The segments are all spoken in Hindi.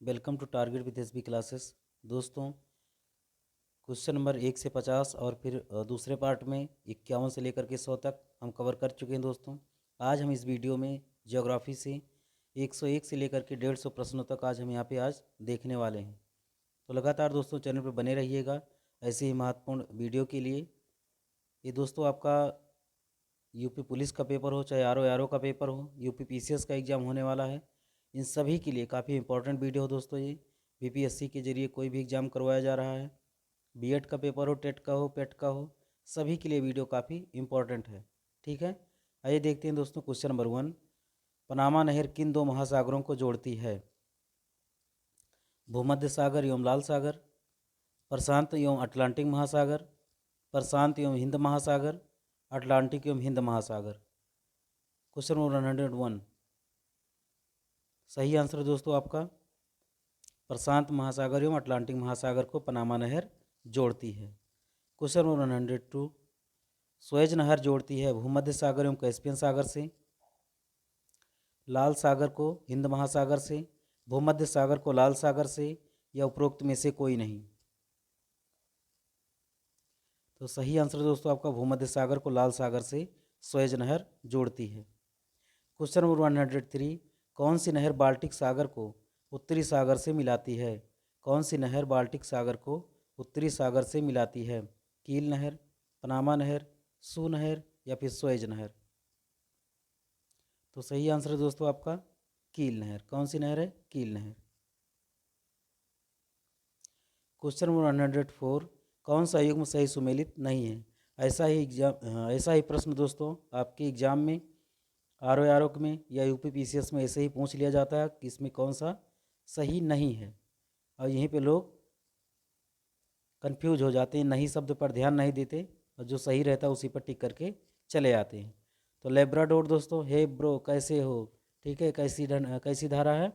Welcome to target with SB classes. दोस्तों, क्वेश्चन नंबर 1 से 50 और फिर दूसरे पार्ट में 51 से लेकर के 100 तक हम कवर कर चुके हैं। दोस्तों, आज हम इस वीडियो में ज्योग्राफी से 101 से लेकर के 150 प्रश्नों तक आज हम यहाँ पे आज देखने वाले हैं। तो लगातार दोस्तों चैनल पर बने रहिएगा ऐसे ही महत्वपूर्ण वीडियो के लिए। ये दोस्तों आपका यूपी पुलिस का पेपर हो, चाहे आरओ का पेपर हो, यूपी पीसीएस का एग्ज़ाम होने वाला है, इन सभी के लिए काफ़ी इंपॉर्टेंट वीडियो हो दोस्तों। ये बीपीएससी के जरिए कोई भी एग्ज़ाम करवाया जा रहा है, बीएड का पेपर हो, टेट का हो, पेट का हो, सभी के लिए वीडियो काफ़ी इंपॉर्टेंट है। ठीक है, आइए देखते हैं दोस्तों। क्वेश्चन नंबर 1, पनामा नहर किन दो महासागरों को जोड़ती है? भूमध्य सागर एवं लाल सागर, प्रशांत एवं अटलांटिक महासागर, प्रशांत एवं हिंद महासागर, अटलांटिक एवं हिंद महासागर। क्वेश्चन नंबर 101, सही आंसर दोस्तों आपका प्रशांत महासागर एवं अटलांटिक महासागर को पनामा नहर जोड़ती है। क्वेश्चन नंबर 102, सुएज नहर जोड़ती है भूमध्य सागर एवं कैस्पियन सागर से, लाल सागर को हिंद महासागर से, भूमध्य सागर को लाल सागर से, या उपरोक्त में से कोई नहीं। तो सही आंसर दोस्तों आपका भूमध्य सागर को लाल सागर से सुएज नहर जोड़ती है। क्वेश्चन नंबर 103, कौन सी नहर बाल्टिक सागर को उत्तरी सागर से मिलाती है? कौन सी नहर बाल्टिक सागर को उत्तरी सागर से मिलाती है? कील नहर, पनामा नहर, सू नहर, या फिर सुएज नहर। तो सही आंसर है दोस्तों आपका कील नहर। कौन सी नहर है? कील नहर। क्वेश्चन नंबर 104, कौन सा युग्म सही सुमेलित नहीं है? ऐसा ही प्रश्न दोस्तों आपके एग्जाम में आरओ में या यूपी पीसीएस में ऐसे ही पूछ लिया जाता है कि इसमें कौन सा सही नहीं है, और यहीं पे लोग कंफ्यूज हो जाते हैं, नहीं शब्द पर ध्यान नहीं देते और जो सही रहता है उसी पर टिक करके चले आते हैं। तो लेब्राडोर दोस्तों, हे ब्रो कैसे हो, ठीक है, कैसी धारा है?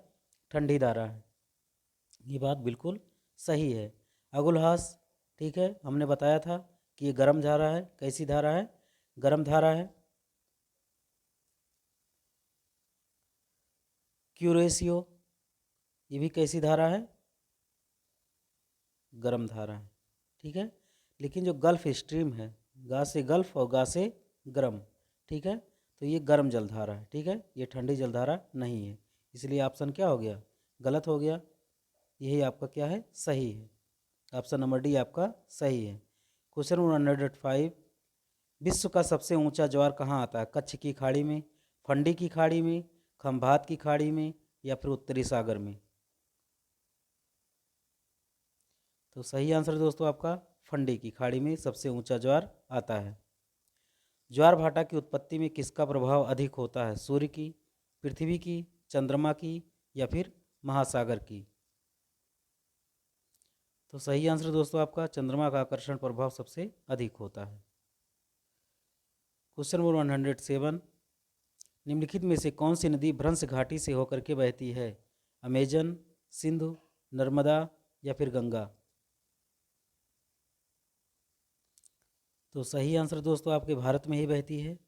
ठंडी धारा है, ये बात बिल्कुल सही है। अगुलहास, ठीक है, हमने बताया था कि ये गर्म धारा है। कैसी धारा है? गर्म धारा है। क्यूरेसियो, ये भी कैसी धारा है? गर्म धारा है। ठीक है, लेकिन जो गल्फ स्ट्रीम है, गा से गल्फ और गा से गर्म, ठीक है, तो ये गर्म जलधारा है। ठीक है, ये ठंडी जलधारा नहीं है, इसलिए ऑप्शन क्या हो गया? गलत हो गया। यही आपका क्या है? सही है। ऑप्शन नंबर डी आपका सही है। क्वेश्चन नंबर 105, विश्व का सबसे ऊंचा ज्वार कहाँ आता है? कच्छ की खाड़ी में, फंडी की खाड़ी में, खंभात की खाड़ी में, या फिर उत्तरी सागर में? तो सही आंसर दोस्तों आपका फंडी की खाड़ी में सबसे ऊंचा ज्वार आता है। ज्वार भाटा की उत्पत्ति में किसका प्रभाव अधिक होता है? सूर्य की, पृथ्वी की, चंद्रमा की, या फिर महासागर की? तो सही आंसर दोस्तों आपका चंद्रमा का आकर्षण प्रभाव सबसे अधिक होता है। क्वेश्चन नंबर 107, निम्नलिखित में से कौन सी नदी भ्रंश घाटी से होकर के बहती है? अमेजन, सिंधु, नर्मदा, या फिर गंगा? तो सही आंसर दोस्तों आपके भारत में ही बहती है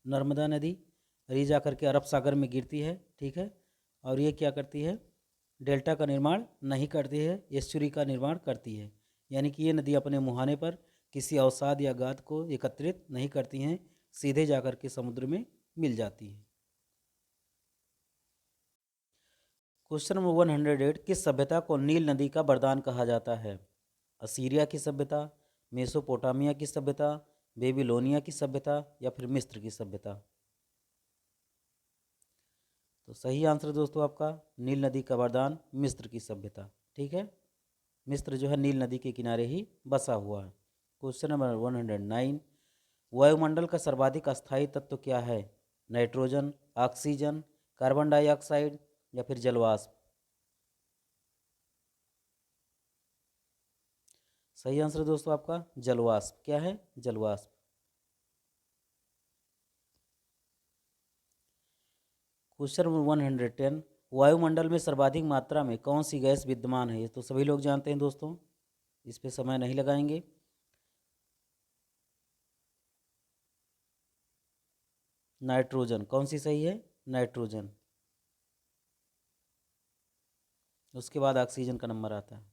नर्मदा नदी, और ये जा करके अरब सागर में गिरती है। ठीक है, और ये क्या करती है? डेल्टा का निर्माण नहीं करती है, एस्चुरी का निर्माण करती है। यानी कि ये नदी अपने मुहाने पर किसी अवसाद या गाद को एकत्रित नहीं करती हैं, सीधे जा कर के समुद्र में मिल जाती है। क्वेश्चन नंबर 108, किस सभ्यता को नील नदी का वरदान कहा जाता है? असीरिया की सभ्यता, मेसोपोटामिया की सभ्यता, बेबीलोनिया की सभ्यता, या फिर मिस्र की सभ्यता? तो सही आंसर दोस्तों आपका नील नदी का वरदान मिस्र की सभ्यता। ठीक है, मिस्र जो है नील नदी के किनारे ही बसा हुआ है। क्वेश्चन नंबर 109, वायुमंडल का सर्वाधिक अस्थायी तत्व क्या है? नाइट्रोजन, ऑक्सीजन, कार्बन डाइऑक्साइड, या फिर जलवाष्प? सही आंसर दोस्तों आपका जलवाष्प। क्या है? जलवाष्प। क्वेश्चन नंबर 110, वायुमंडल में सर्वाधिक मात्रा में कौन सी गैस विद्यमान है? ये तो सभी लोग जानते हैं दोस्तों, इस पे समय नहीं लगाएंगे। नाइट्रोजन। कौन सी सही है? नाइट्रोजन। उसके बाद ऑक्सीजन का नंबर आता है।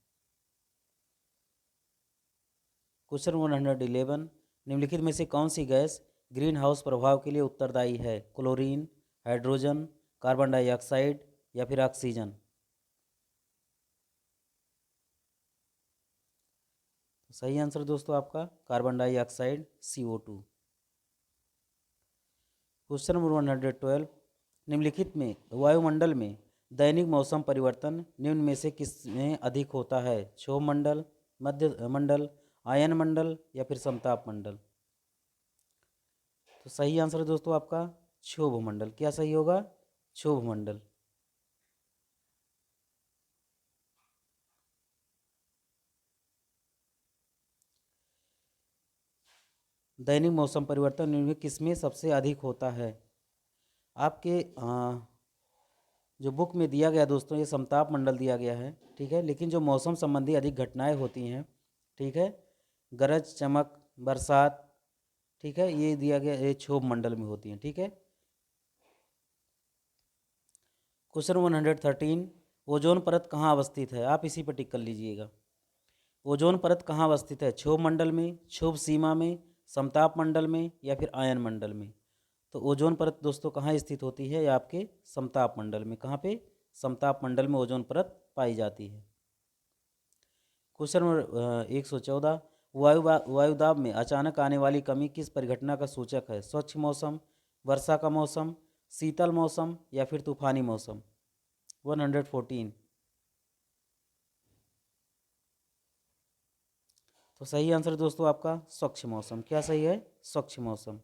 क्वेश्चन 111, निम्नलिखित में से कौन सी गैस ग्रीन हाउस प्रभाव के लिए उत्तरदायी है? क्लोरीन, हाइड्रोजन, कार्बन डाइऑक्साइड या फिर ऑक्सीजन? सही आंसर दोस्तों आपका carbon dioxide CO2। Question number 112, निम्नलिखित में वायुमंडल में दैनिक मौसम परिवर्तन निम्न में से किस में अधिक होता है? क्षोभ मंडल, मध्य मंडल, आयन मंडल या फिर समताप मंडल? तो सही आंसर है दोस्तों आपका क्षोभ मंडल। क्या सही होगा? क्षोभ मंडल। दैनिक मौसम परिवर्तन निम्न में किसमें सबसे अधिक होता है? आपके जो बुक में दिया गया दोस्तों ये समताप मंडल दिया गया है, ठीक है। लेकिन जो मौसम संबंधी अधिक घटनाएं होती हैं, ठीक है, गरज, चमक, बरसात, ठीक है, ये दिया गया ये क्षोभ मंडल में होती हैं, ठीक है। क्वेश्चन 113, ओजोन परत कहाँ अवस्थित है? आप इसी पर टिक कर लीजिएगा। ओजोन परत कहाँ अवस्थित है? क्षोभ मंडल में, क्षोभ सीमा में, समताप मंडल में या फिर आयन मंडल में? तो ओजोन परत दोस्तों कहाँ स्थित होती है? या आपके समताप मंडल में। कहाँ पे? समताप मंडल में ओजोन परत पाई जाती है। क्वेश्चन नंबर 114, वायुदाब में अचानक आने वाली कमी किस परिघटना का सूचक है? स्वच्छ मौसम, वर्षा का मौसम, शीतल मौसम या फिर तूफानी मौसम? 114। तो सही आंसर दोस्तों आपका स्वच्छ मौसम। क्या सही है? स्वच्छ मौसम।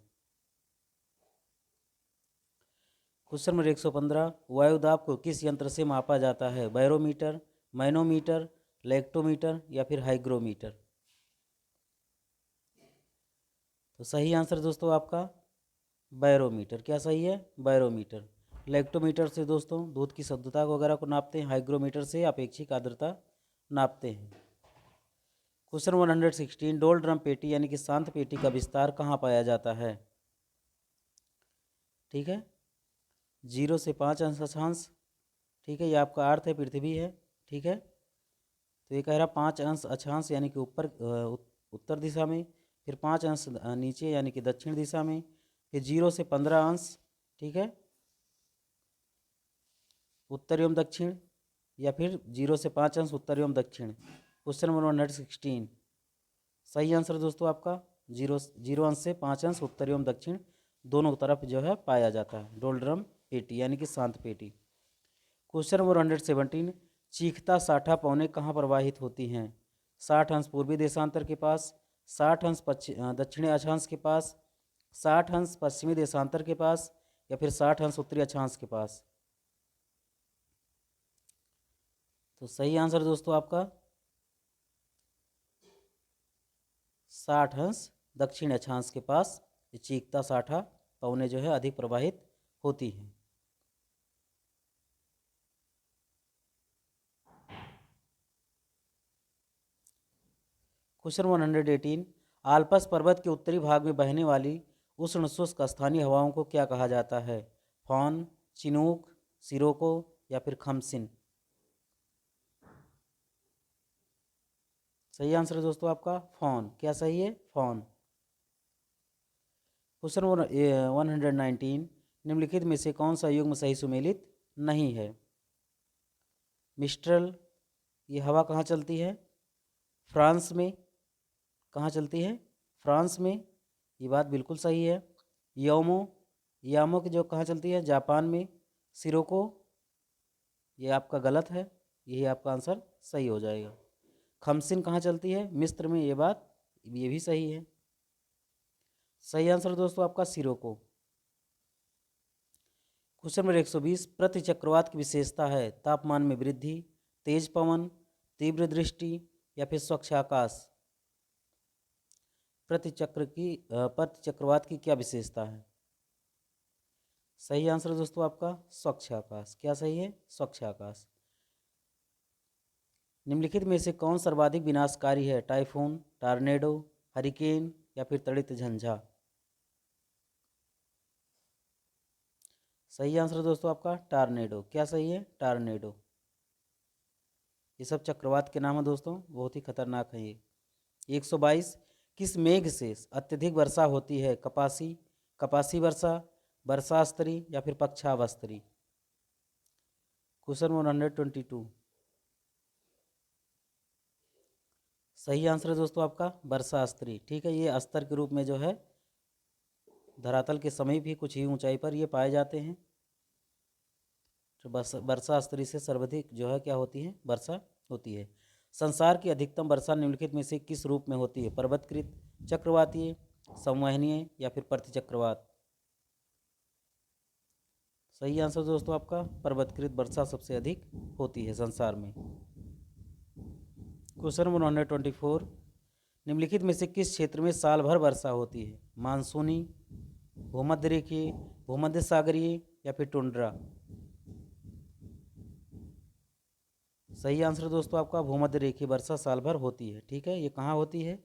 क्वेश्चन नंबर 115, वायुदाब को किस यंत्र से मापा जाता है? बैरोमीटर, मैनोमीटर, लेक्टोमीटर या फिर हाइग्रोमीटर? तो सही आंसर दोस्तों आपका बैरोमीटर। क्या सही है? बैरोमीटर। लेक्टोमीटर से दोस्तों दूध की शुद्धता वगैरह को नापते हैं, हाइग्रोमीटर से अपेक्षिक आर्द्रता नापते हैं। क्वेश्चन 116, डोल ड्रम पेटी यानी कि शांत पेटी का विस्तार कहाँ पाया जाता है? ठीक है, 0 से 5 अंश अक्षांश, ठीक है, ये आपका अर्थ है, पृथ्वी है, ठीक है। तो ये कह रहा 5 अंश अक्षांश यानी कि ऊपर उत्तर दिशा में, फिर 5 अंश नीचे यानी कि दक्षिण दिशा में, फिर 0 से 15 अंश, ठीक है, उत्तर एवं दक्षिण, या फिर 0 से 5 अंश उत्तर एवं दक्षिण। क्वेश्चन नंबर 116, सही आंसर दोस्तों आपका 0 अंश से 5 अंश उत्तर एवं दक्षिण दोनों तरफ जो है पाया जाता है डोल ड्रम पेटी यानी कि शांत पेटी। क्वेश्चन नंबर 117, चीखता साठा पौने कहाँ प्रवाहित होती हैं? 60 अंश पूर्वी देशांतर के पास, 60 अंश दक्षिणी अक्षांश के पास, 60 अंश पश्चिमी देशांतर के पास या फिर 60 अंश उत्तरी अक्षांश के पास? तो सही आंसर दोस्तों आपका 60 अंश दक्षिण अक्षांश के पास ये चीखता साठा पवनें जो है अधिक प्रवाहित होती हैं। क्वेश्चन 118, आल्पस पर्वत के उत्तरी भाग में बहने वाली उष्ण शुष्क स्थानीय हवाओं को क्या कहा जाता है? फॉन, चिनूक, सिरोको या फिर खमसिन? सही आंसर है दोस्तों आपका फॉन। क्या सही है? फॉन। क्वेश्चन 119, निम्नलिखित में से कौन सा युग्म सही सुमेलित नहीं है? मिस्ट्रल, ये हवा कहाँ चलती है? फ्रांस में। कहाँ चलती है? फ्रांस में, ये बात बिल्कुल सही है। यामो, यामो की जो कहाँ चलती है? जापान में। सिरोको, ये आपका गलत है, यही आपका आंसर सही हो जाएगा। खमसिन कहाँ चलती है? मिस्र में, ये भी सही है। सही आंसर दोस्तों आपका सिरोको। क्वेश्चन नंबर 120, प्रति चक्रवात की विशेषता है तापमान में वृद्धि, तेज पवन, तीव्र दृष्टि या फिर स्वच्छ आकाश? प्रति चक्रवात की क्या विशेषता है? सही आंसर दोस्तों आपका स्वच्छ आकाश। क्या सही है? स्वच्छ आकाश। निम्नलिखित में से कौन सर्वाधिक विनाशकारी है? टाइफून, टॉर्नेडो, हरिकेन या फिर तड़ित झंझा? सही आंसर दोस्तों आपका टॉर्नेडो। क्या सही है? टॉर्नेडो। ये सब चक्रवात के नाम है दोस्तों, बहुत ही खतरनाक है ये। 122 किस मेघ से अत्यधिक वर्षा होती है? कपासी, कपासी वर्षा, वर्षास्तरी या फिर पक्षावस्तरी। क्वेश्चन 122। सही आंसर है दोस्तों आपका वर्षास्तरी। ठीक है, ये अस्तर के रूप में जो है धरातल के समीप ही कुछ ही ऊंचाई पर ये पाए जाते हैं। तो वर्षा स्तरी से सर्वाधिक जो है क्या होती है? वर्षा होती है। संसार की अधिकतम वर्षा निम्नलिखित में से किस रूप में होती है? पर्वतकृत, चक्रवातीय, संवहनीय या फिर प्रतिचक्रवात। सही आंसर दोस्तों आपका पर्वतकृत वर्षा सबसे अधिक होती है संसार में। क्वेश्चन 124 निम्नलिखित में से किस क्षेत्र में साल भर वर्षा होती है? मानसूनी, भूमध्य रेखीय, भूमध्य सागरीय या फिर टुंड्रा। सही आंसर दोस्तों आपका भूमध्य रेखीय वर्षा साल भर होती है। ठीक है, ये कहाँ होती है?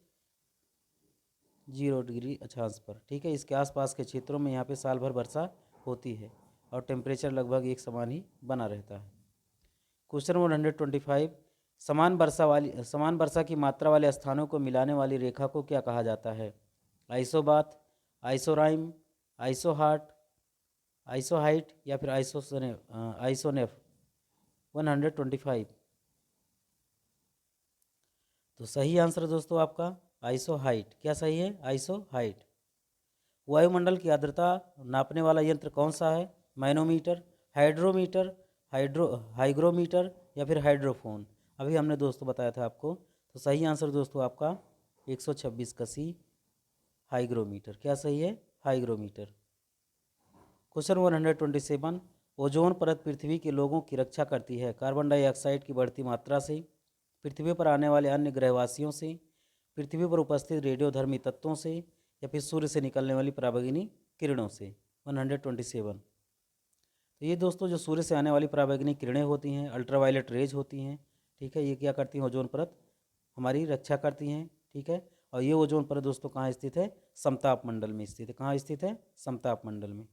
0 डिग्री अक्षांश पर। ठीक है, इसके आसपास के क्षेत्रों में यहाँ पे साल भर वर्षा होती है और टेम्परेचर लगभग एक समान ही बना रहता है। क्वेश्चन 125 समान वर्षा की मात्रा वाले स्थानों को मिलाने वाली रेखा को क्या कहा जाता है? आइसोबाथ, आइसोराइम, आइसोहाट, आइसोहाइट या फिर आइसोनेफ। 125। तो सही आंसर दोस्तों आपका आइसोहाइट। क्या सही है? आइसोहाइट। वायुमंडल की आर्द्रता नापने वाला यंत्र कौन सा है? मैनोमीटर, हाइड्रोमीटर, हाइग्रोमीटर या फिर हाइड्रोफोन। अभी हमने दोस्तों बताया था आपको। तो सही आंसर दोस्तों आपका 126 का सी, हाइग्रोमीटर। क्या सही है? हाइग्रोमीटर। क्वेश्चन 127 ओजोन परत पृथ्वी के लोगों की रक्षा करती है कार्बन डाइऑक्साइड की बढ़ती मात्रा से, पृथ्वी पर आने वाले अन्य ग्रहवासियों से, पृथ्वी पर उपस्थित रेडियोधर्मी तत्वों से या फिर सूर्य से निकलने वाली पराबैंगनी किरणों से। 127। तो ये दोस्तों जो सूर्य से आने वाली पराबैंगनी किरणें होती हैं, अल्ट्रावायलेट रेज होती हैं। ठीक है, ये क्या करती हैं? ओजोन परत हमारी रक्षा करती हैं। ठीक है, और ये ओजोन परत दोस्तों कहाँ स्थित है? समताप मंडल में स्थित है। कहाँ स्थित है? समताप मंडल में।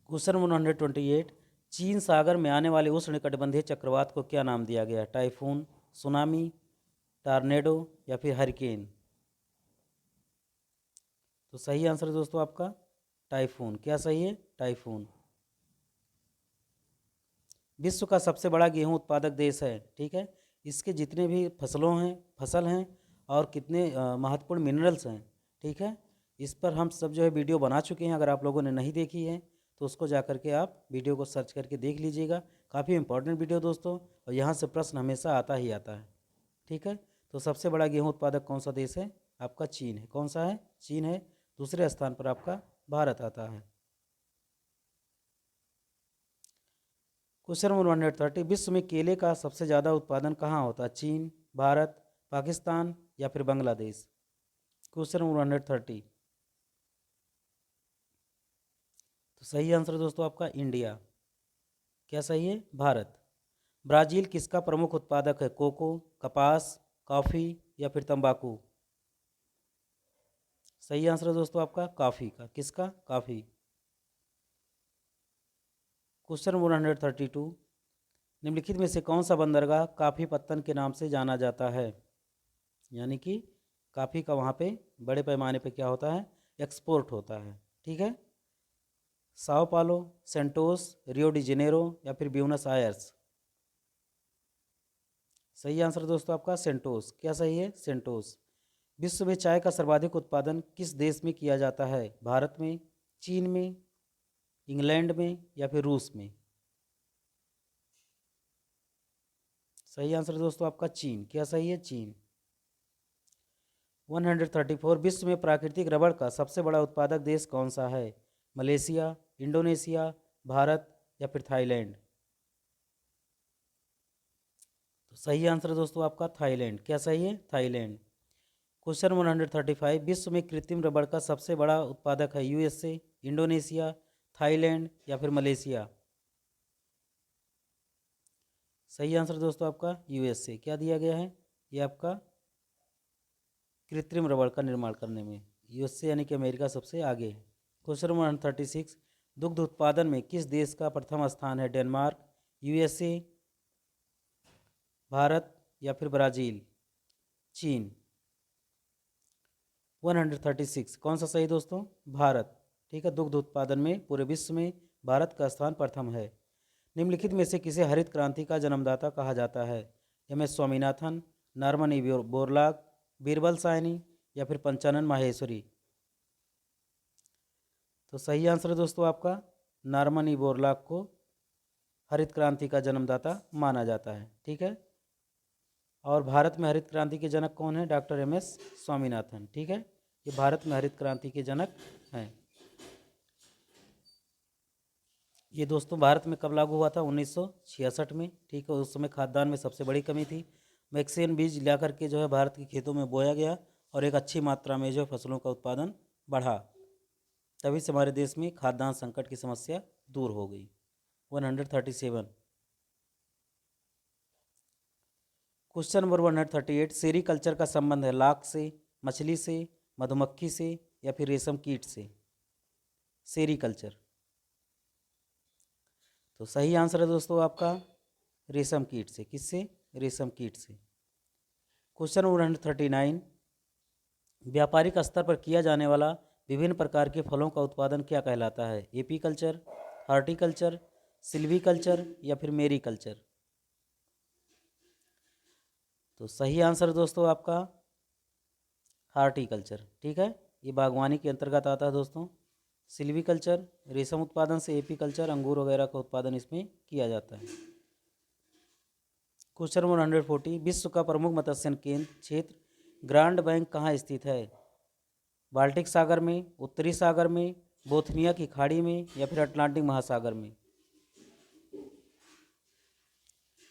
क्वेश्चन 128 चीन सागर में आने वाले उष्णकटिबंधीय चक्रवात को क्या नाम दिया गया? टाइफून, सुनामी, टॉर्नेडो या फिर हरिकेन। तो सही आंसर दोस्तों आपका टाइफून। क्या सही है? टाइफून। विश्व का सबसे बड़ा गेहूं उत्पादक देश है। ठीक है, इसके जितने भी फसल हैं और कितने महत्वपूर्ण मिनरल्स हैं। ठीक है, इस पर हम सब जो है वीडियो बना चुके हैं। अगर आप लोगों ने नहीं देखी है तो उसको जा करके आप वीडियो को सर्च करके देख लीजिएगा। काफ़ी इंपॉर्टेंट वीडियो दोस्तों, और यहाँ से प्रश्न हमेशा आता ही आता है। ठीक है, तो सबसे बड़ा गेहूं उत्पादक कौन सा देश है? आपका चीन है। कौन सा है? चीन है। दूसरे स्थान पर आपका भारत आता है। क्वेश्चन 130 विश्व में केले का सबसे ज़्यादा उत्पादन कहाँ होता है? चीन, भारत, पाकिस्तान या फिर बांग्लादेश। क्वेश्चन 130। तो सही आंसर दोस्तों आपका इंडिया। क्या सही है? भारत। ब्राज़ील किसका प्रमुख उत्पादक है? कोको, कपास, कॉफ़ी या फिर तंबाकू। सही आंसर है दोस्तों आपका कॉफ़ी का। किसका? कॉफ़ी। क्वेश्चन 132 निम्नलिखित में से कौन सा बंदरगाह काफ़ी पत्तन के नाम से जाना जाता है? यानी कि काफ़ी का वहाँ पे बड़े पैमाने पे क्या होता है? एक्सपोर्ट होता है। ठीक है, साओ पालो, सेंटोस, रियो डी जेनेरो या फिर ब्यूनस आयर्स। सही आंसर दोस्तों आपका सेंटोस। क्या सही है? सेंटोस। विश्व में चाय का सर्वाधिक उत्पादन किस देश में किया जाता है? भारत में, चीन में, इंग्लैंड में या फिर रूस में। सही आंसर दोस्तों आपका चीन। क्या सही है? चीन। 134 विश्व में प्राकृतिक रबड़ का सबसे बड़ा उत्पादक देश कौन सा है? मलेशिया, इंडोनेशिया, भारत या फिर थाईलैंड। तो सही आंसर दोस्तों आपका थाईलैंड। क्या सही है? थाईलैंड। क्वेश्चन 135 विश्व में कृत्रिम रबड़ का सबसे बड़ा उत्पादक है? यूएसए, इंडोनेशिया, थाईलैंड या फिर मलेशिया। सही आंसर दोस्तों आपका यूएसए। क्या दिया गया है? ये आपका कृत्रिम रबड़ का निर्माण करने में यूएसए यानी कि अमेरिका सबसे आगे है। क्वेश्चन 136 दुग्ध उत्पादन में किस देश का प्रथम स्थान है? डेनमार्क, यूएसए, भारत या फिर ब्राज़ील? चीन। 136 कौन सा सही दोस्तों? भारत। ठीक है, दुग्ध उत्पादन में पूरे विश्व में भारत का स्थान प्रथम है। निम्नलिखित में से किसे हरित क्रांति का जन्मदाता कहा जाता है? M S Swaminathan, Norman E Borlaug, Birbal Sahni या फिर पंचानन माहेश्वरी? तो सही आंसर है दोस्तों आपका नॉर्मन ई बोरलॉग को हरित क्रांति का जन्मदाता माना जाता है। ठीक है, और भारत में हरित क्रांति के जनक कौन है? Doctor M S Swaminathan. ठीक है, ये भारत में हरित क्रांति के जनक हैं। ये दोस्तों भारत में कब लागू हुआ था? 1966 में। ठीक है, उस समय खाद्यान्न में सबसे बड़ी कमी थी। मैक्सियन बीज ला करके जो है भारत के खेतों में बोया गया और एक अच्छी मात्रा में जो फसलों का उत्पादन बढ़ा, तभी से हमारे देश में खाद्यान्न संकट की समस्या दूर हो गई। 137 क्वेश्चन नंबर 138 सेरीकल्चर का संबंध है लाख से, मछली से, मधुमक्खी से या फिर रेशम कीट से? सेरीकल्चर। तो सही आंसर है दोस्तों आपका रेशम कीट से। किससे? रेशम कीट से। क्वेश्चन नंबर 139 व्यापारिक स्तर पर किया जाने वाला विभिन्न प्रकार के फलों का उत्पादन क्या कहलाता है? एपीकल्चर, हार्टिकल्चर, सिल्वीकल्चर या फिर मेरीकल्चर? तो सही आंसर दोस्तों आपका हार्टिकल्चर। ठीक है, ये बागवानी के अंतर्गत आता है दोस्तों। सिल्वीकल्चर रेशम उत्पादन से, एपीकल्चर अंगूर वगैरह का उत्पादन इसमें किया जाता है। क्वेश्चन नंबर 140 विश्व का प्रमुख मत्स्य केंद्र क्षेत्र ग्रांड बैंक कहाँ स्थित है? बाल्टिक सागर में, उत्तरी सागर में, बोथनिया की खाड़ी में या फिर अटलांटिक महासागर में?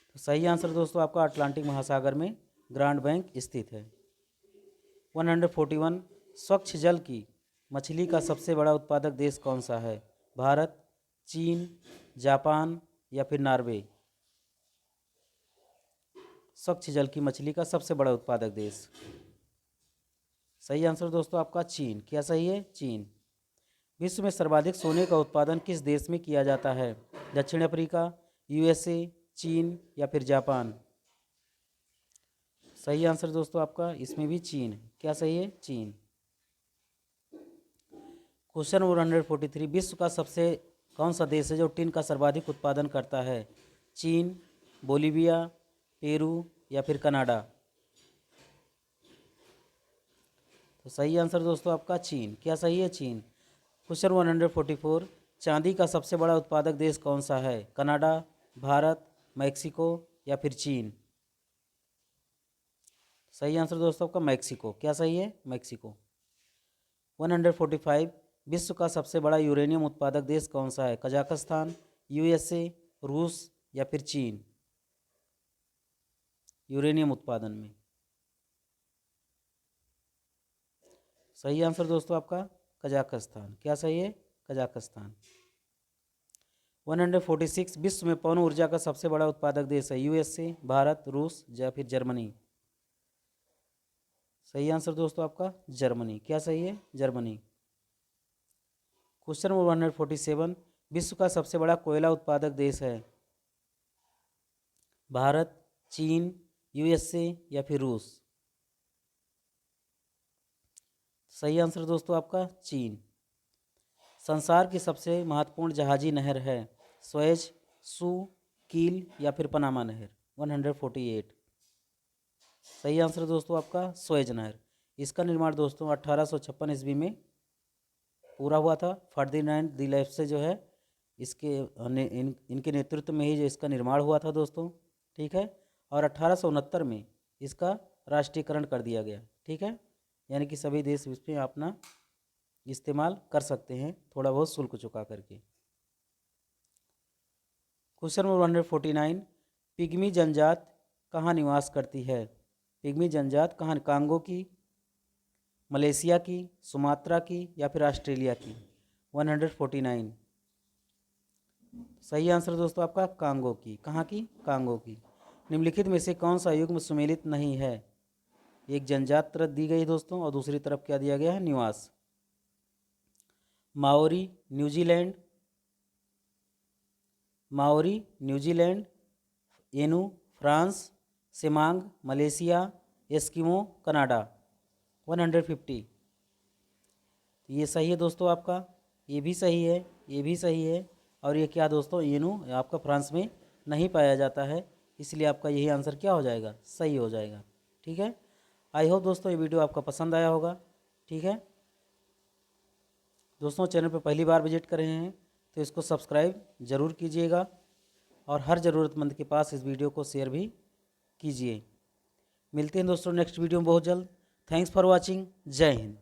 तो सही आंसर दोस्तों आपका अटलांटिक महासागर में ग्रांड बैंक स्थित है। 141 स्वच्छ जल की मछली का सबसे बड़ा उत्पादक देश कौन सा है? भारत, चीन, जापान या फिर नॉर्वे? स्वच्छ जल की मछली का सबसे बड़ा उत्पादक देश? सही आंसर दोस्तों आपका चीन। क्या सही है? चीन। विश्व में सर्वाधिक सोने का उत्पादन किस देश में किया जाता है? दक्षिण अफ्रीका, यूएसए, चीन या फिर जापान? सही आंसर दोस्तों आपका इसमें भी चीन है। क्या सही है? चीन। क्वेश्चन नंबर 143 विश्व का सबसे कौन सा देश है जो टिन का सर्वाधिक उत्पादन करता है? चीन, बोलीविया, पेरू या फिर कनाडा? तो सही आंसर दोस्तों आपका चीन। क्या सही है? चीन। क्वेश्चन 144 चांदी का सबसे बड़ा उत्पादक देश कौन सा है? कनाडा, भारत, मैक्सिको या फिर चीन? सही आंसर दोस्तों आपका मैक्सिको। क्या सही है? मैक्सिको। 145 विश्व का सबसे बड़ा यूरेनियम उत्पादक देश कौन सा है? कजाकिस्तान, यूएसए, रूस या फिर चीन? यूरेनियम उत्पादन में सही आंसर दोस्तों आपका कजाकिस्तान। क्या सही है? कजाकिस्तान। 146 विश्व में पवन ऊर्जा का सबसे बड़ा उत्पादक देश है? यूएसए, भारत, रूस या फिर जर्मनी? सही आंसर दोस्तों आपका जर्मनी। क्या सही है? जर्मनी। क्वेश्चन नंबर 147 विश्व का सबसे बड़ा कोयला उत्पादक देश है? भारत, चीन, यूएसए या फिर रूस? सही आंसर दोस्तों आपका चीन। संसार की सबसे महत्वपूर्ण जहाजी नहर है? स्वेज, सू, कील या फिर पनामा नहर? 148 सही आंसर दोस्तों आपका स्वेज नहर। इसका निर्माण दोस्तों 1856 ईस्वी में पूरा हुआ था। फर्दिनांड दी लेप्से जो है इसके इनके नेतृत्व में ही जो इसका निर्माण हुआ था दोस्तों। ठीक है, और 1869 में इसका राष्ट्रीयकरण कर दिया गया। ठीक है, यानी कि सभी देश इसमें अपना इस्तेमाल कर सकते हैं थोड़ा बहुत शुल्क चुका करके। क्वेश्चन नंबर 149 पिग्मी जनजात कहाँ निवास करती है? पिग्मी जनजात कहाँ? कांगो की, मलेशिया की, सुमात्रा की या फिर ऑस्ट्रेलिया की? 149 सही आंसर दोस्तों आपका कांगो की। कहाँ की? कांगो की। निम्नलिखित में से कौन सा युग्म सुमेलित नहीं है? एक जनजात तरफ दी गई दोस्तों और दूसरी तरफ क्या दिया गया है? निवास। माओरी न्यूजीलैंड, माओरी न्यूजीलैंड, एनु France Semang Malaysia, Eskimo Canada 150। ये सही है दोस्तों आपका, ये भी सही है, ये भी सही है। और ये क्या दोस्तों, येनु आपका फ्रांस में नहीं पाया जाता है, इसलिए आपका यही आंसर क्या हो जाएगा, सही हो जाएगा। ठीक है, आई होप दोस्तों ये वीडियो आपका पसंद आया होगा। ठीक है दोस्तों, चैनल पर पहली बार विजिट कर रहे हैं तो इसको सब्सक्राइब ज़रूर कीजिएगा और हर ज़रूरतमंद के पास इस वीडियो को शेयर भी कीजिए। मिलते हैं दोस्तों नेक्स्ट वीडियो में बहुत जल्द। Thanks for watching. जय हिंद।